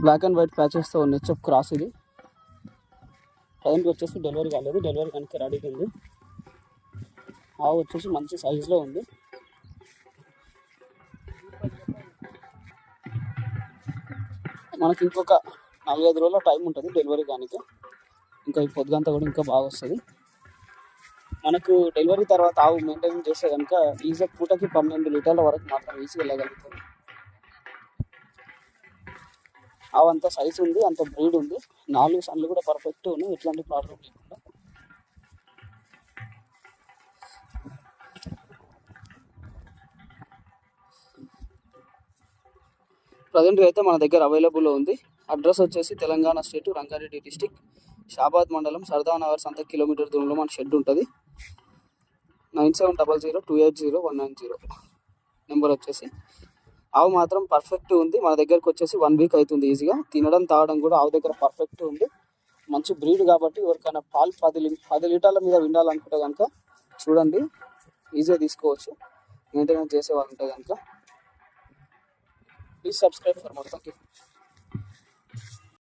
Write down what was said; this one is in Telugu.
బ్లాక్ అండ్ వైట్ ప్యాచెస్తో ఉన్న హెచ్ఎఫ్ క్రాస్ ఇది. టైంకి వచ్చేసి డెలివరీ కాలేదు, డెలివరీ కనుక రెడీగా ఉంది. ఆవు వచ్చేసి మంచి సైజులో ఉంది. మనకి ఇంకొక 4-5 రోజుల టైం ఉంటుంది డెలివరీ కానీ. ఇంకా ఈ పొద్దుగంతా కూడా ఇంకా బాగా వస్తుంది. మనకు డెలివరీ తర్వాత ఆవు మెయింటైన్ చేస్తే కనుక ఈజీగా పూటకి 12 లీటర్ల వరకు మాత్రం ఈజీగా వెళ్ళగలుగుతుంది. ఆవు అంత సైజు ఉంది, అంత బ్రీడ్ ఉంది. 4 సన్లు కూడా పర్ఫెక్ట్ ఉన్నాయి, ఎట్లాంటి ప్రాబ్లం లేకుండా. ప్రజెంట్ అయితే మన దగ్గర అవైలబుల్లో ఉంది. అడ్రస్ వచ్చేసి తెలంగాణ స్టేట్ రంగారెడ్డి డిస్టిక్, షాబాద్ మండలం, సర్దానగర్ సంత కిలోమీటర్ దూరంలో మన షెడ్ ఉంటుంది. 9700280190 నెంబర్ వచ్చేసి. ఆవు మాత్రం పర్ఫెక్ట్ ఉంది. మన దగ్గరకు వచ్చేసి 1 వీక్ అవుతుంది. ఈజీగా తినడం తాగడం కూడా ఆవు దగ్గర పర్ఫెక్ట్ ఉంది. మంచి బ్రీడ్ కాబట్టి ఎవరికైనా పాలు 10 లీటర్ల మీద వినాలనుకుంటే కనుక చూడండి, ఈజీగా తీసుకోవచ్చు. మెయింటెనెన్స్ చేసే వాళ్ళు ఉంటే కనుక. Please subscribe for more. Thank you.